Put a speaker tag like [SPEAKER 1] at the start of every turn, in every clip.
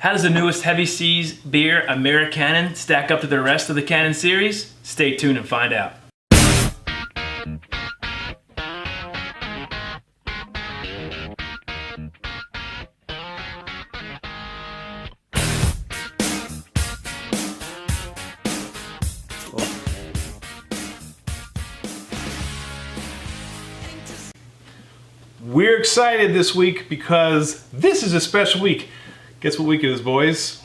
[SPEAKER 1] How does the newest Heavy Seas beer, AmeriCannon, stack up to the rest of the Cannon series? Stay tuned and find out.
[SPEAKER 2] We're excited this week because this is a special week. Guess what week it is, boys?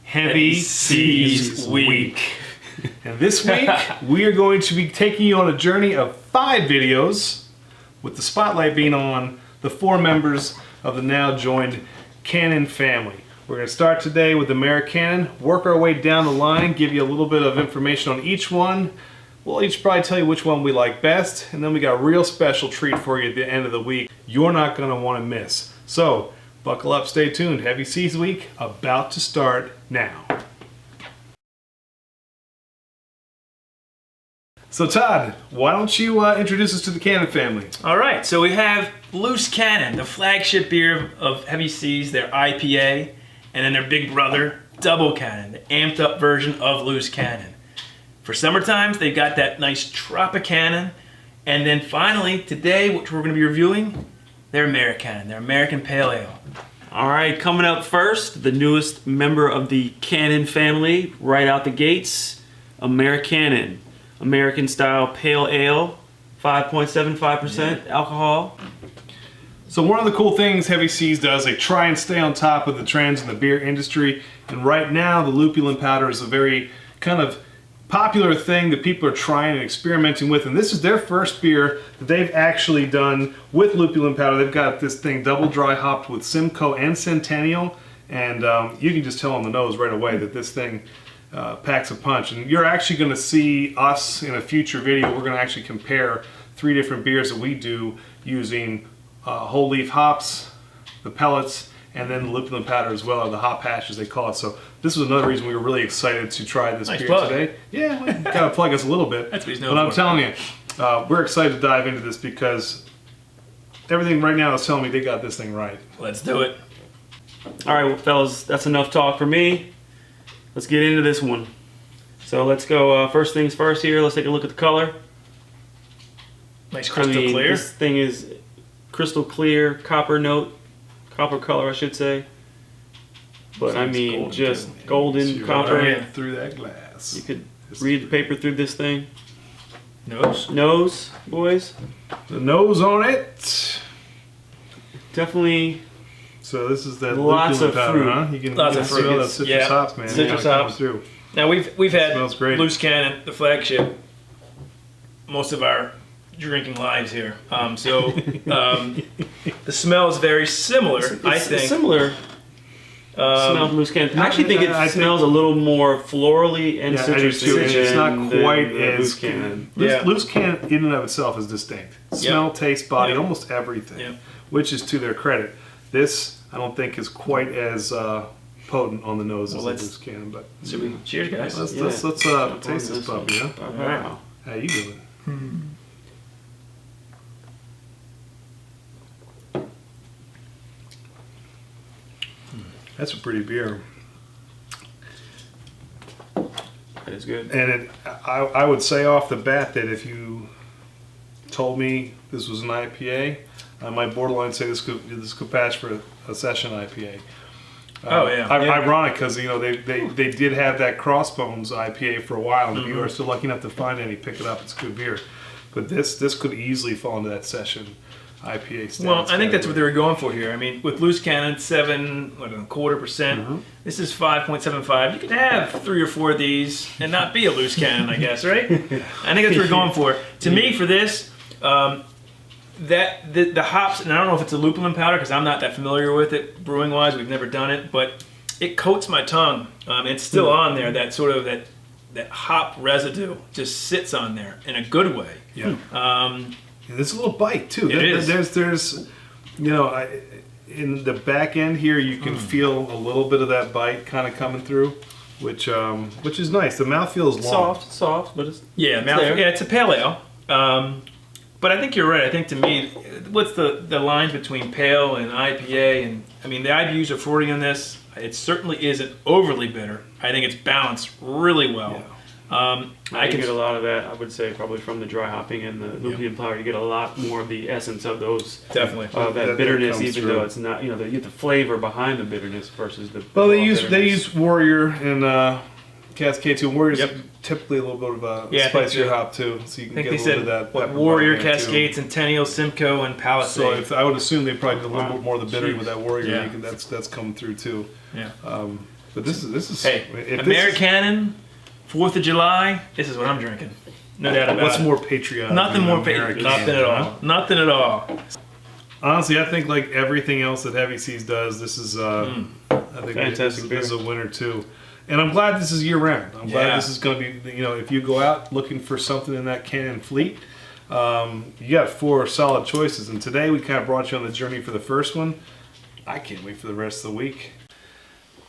[SPEAKER 2] Heavy Seas Week. And this week, we are going to be taking you on a journey of 5 videos, with the spotlight being on the 4 members of the now joined Cannon family. We're going to start today with AmeriCannon, work our way down the line, give you a little bit of information on each one. We'll each probably tell you which one we like best, and then we got a real special treat for you at the end of the week you're not going to want to miss. So, buckle up, stay tuned. Heavy Seas Week about to start now. So Todd, why don't you introduce us to the Cannon family?
[SPEAKER 1] All right, so we have Loose Cannon, the flagship beer of Heavy Seas, their IPA, and then their big brother, Double Cannon, the amped up version of Loose Cannon. For summertime, they've got that nice Tropicannon. And then finally, today, which we're going to be reviewing, their AmeriCannon, their American Pale Ale.
[SPEAKER 3] All right, coming up first, the newest member of the Cannon family, right out the gates, AmeriCannon. American style Pale Ale, 5.75% alcohol.
[SPEAKER 2] So one of the cool things Heavy Seas does, they try and stay on top of the trends in the beer industry. And right now, the Lupulin powder is a very kind of popular thing that people are trying and experimenting with, and this is their first beer that they've actually done with Lupulin powder. They've got this thing double dry hopped with Simcoe and Centennial, and you can just tell on the nose right away that this thing packs a punch. And you're actually going to see us in a future video. We're going to actually compare 3 different beers that we do using whole leaf hops, the pellets, and then the Lupulin powder as well, or the hop hash as they call it. So this was another reason we were really excited to try this beer today. Yeah, we gotta plug us a little bit.
[SPEAKER 1] That's what he's known
[SPEAKER 2] But I'm
[SPEAKER 1] for.
[SPEAKER 2] telling you, we're excited to dive into this because everything right now is telling me they got this thing right.
[SPEAKER 1] Let's do it.
[SPEAKER 3] All right, well, fellas, that's enough talk for me. Let's get into this one. So let's go, first things first here, let's take a look at the color.
[SPEAKER 1] Nice crystal clear.
[SPEAKER 3] This thing is crystal clear, copper note, copper color I should say. But I mean,
[SPEAKER 2] golden,
[SPEAKER 3] just
[SPEAKER 2] too.
[SPEAKER 3] golden
[SPEAKER 2] See
[SPEAKER 3] copper.
[SPEAKER 2] right through that glass.
[SPEAKER 3] You could read the paper through this thing.
[SPEAKER 1] Nose.
[SPEAKER 3] Nose, boys.
[SPEAKER 2] The nose on it.
[SPEAKER 3] Definitely.
[SPEAKER 2] So this is that
[SPEAKER 3] Lots
[SPEAKER 2] Lupulin
[SPEAKER 3] of
[SPEAKER 2] powder,
[SPEAKER 3] fruit.
[SPEAKER 2] huh? You can
[SPEAKER 1] Lots of
[SPEAKER 2] smell
[SPEAKER 1] fruit.
[SPEAKER 2] that citrus
[SPEAKER 1] Yeah.
[SPEAKER 2] hops, man.
[SPEAKER 1] Citrus
[SPEAKER 2] coming
[SPEAKER 1] hops.
[SPEAKER 2] through.
[SPEAKER 1] Now we've had
[SPEAKER 2] Smells great.
[SPEAKER 1] Loose Cannon, the flagship, most of our drinking lives here. The smell is very similar, I
[SPEAKER 3] It's
[SPEAKER 1] think.
[SPEAKER 3] similar. Smell of loose cannon. I actually think
[SPEAKER 2] I
[SPEAKER 3] it
[SPEAKER 2] think-
[SPEAKER 3] smells a little more florally and
[SPEAKER 2] Yeah, I do
[SPEAKER 3] citrusy
[SPEAKER 2] too. It's not
[SPEAKER 3] than
[SPEAKER 2] quite
[SPEAKER 3] the
[SPEAKER 2] as
[SPEAKER 3] loose cannon.
[SPEAKER 1] Yeah.
[SPEAKER 2] Loose cannon in and of itself is distinct. Smell, taste, body,
[SPEAKER 1] Yep.
[SPEAKER 2] almost everything,
[SPEAKER 1] Yep.
[SPEAKER 2] which is to their credit. This I don't think is quite as potent on the nose as the
[SPEAKER 1] let's-
[SPEAKER 2] loose cannon, but
[SPEAKER 1] Should we cheers, guys?
[SPEAKER 2] let's
[SPEAKER 3] Yeah.
[SPEAKER 2] taste this puppy, huh?
[SPEAKER 3] Wow.
[SPEAKER 2] How you doing? That's a pretty beer.
[SPEAKER 3] That is good.
[SPEAKER 2] And I would say off the bat that if you told me this was an IPA, I might borderline say this could pass for a session IPA.
[SPEAKER 1] Oh, yeah.
[SPEAKER 2] Ironic because they did have that Crossbones IPA for a while, and if you are still lucky enough to find any, pick it up. It's good beer. But this could easily fall into that session IPA stance.
[SPEAKER 1] Well, I think that's what they were going for here. I mean, with Loose Cannon, 7.25%. This is 5.75. You could have 3 or 4 of these and not be a Loose Cannon, I guess, right? I think that's what we're going for. To me, for this, the hops, and I don't know if it's a Lupulin powder because I'm not that familiar with it brewing wise. We've never done it, but it coats my tongue. It's still on there. That sort of that hop residue just sits on there in a good way.
[SPEAKER 2] Yeah. And there's a little bite too.
[SPEAKER 1] It is.
[SPEAKER 2] There's, in the back end here, you can feel a little bit of that bite kind of coming through, which is nice. The mouthfeel is long.
[SPEAKER 3] Soft, but it's
[SPEAKER 1] Yeah, it's a pale ale. But I think you're right. I think to me, what's the lines between pale and IPA? And I mean, the IBUs are 40 on this. It certainly isn't overly bitter. I think it's balanced really well.
[SPEAKER 3] I can get a lot of that, I would say, probably from the dry hopping and the Lupulin flower. You get a lot more of the essence of those.
[SPEAKER 1] Definitely.
[SPEAKER 3] That bitterness, even though it's not, you get the flavor behind the bitterness versus the.
[SPEAKER 2] Well, they use Warrior and Cascade too. Warrior's typically a little bit of a spicier hop too, so you can get a little bit of that.
[SPEAKER 1] Warrior, Cascade, Centennial, Simcoe, and Palisade.
[SPEAKER 2] So I would assume they probably did a little bit more of the bitter with that Warrior. Yeah. That's coming through too.
[SPEAKER 1] Yeah.
[SPEAKER 2] But this is
[SPEAKER 1] hey, AmeriCannon, 4th of July. This is what I'm drinking. No doubt about it.
[SPEAKER 2] What's more patriotic?
[SPEAKER 1] Nothing more patriotic. Nothing at all. Nothing at all.
[SPEAKER 2] Honestly, I think like everything else that Heavy Seas does, this is I think this is a winner too. And I'm glad this is year round. I'm glad this is going to be, if you go out looking for something in that Cannon fleet, you got 4 solid choices. And today we kind of brought you on the journey for the first one. I can't wait for the rest of the week.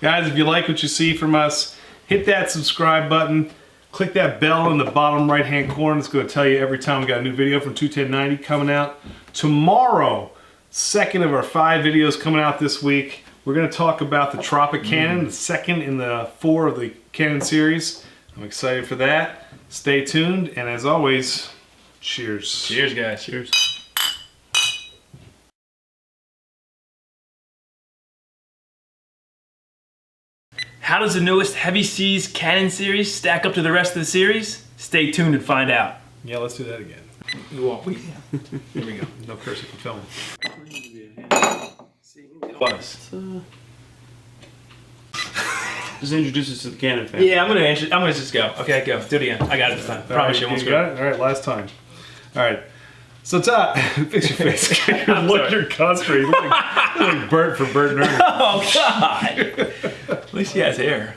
[SPEAKER 2] Guys, if you like what you see from us, hit that subscribe button. Click that bell in the bottom right-hand corner. It's going to tell you every time we got a new video from 21090 coming out. Tomorrow, 2nd of our 5 videos coming out this week. We're going to talk about the AmeriCannon, the 2nd in the 4 of the Cannon series. I'm excited for that. Stay tuned, and as always, cheers.
[SPEAKER 1] Cheers, guys.
[SPEAKER 3] Cheers.
[SPEAKER 1] How does the newest Heavy Seas Cannon series stack up to the rest of the series? Stay tuned and find out.
[SPEAKER 2] Yeah, let's do that again.
[SPEAKER 1] Here we go.
[SPEAKER 2] No cursing from filming.
[SPEAKER 3] Just introduce us to the Cannon family.
[SPEAKER 1] Yeah, I'm gonna just go. Okay, go. Do it again. I got it this time. Promise you, I won't screw
[SPEAKER 2] it. All right, last time. All right. So Todd, fix your face. You're concentrating. You look like Bert for Bert and Ernie.
[SPEAKER 1] Oh God! At least he has hair.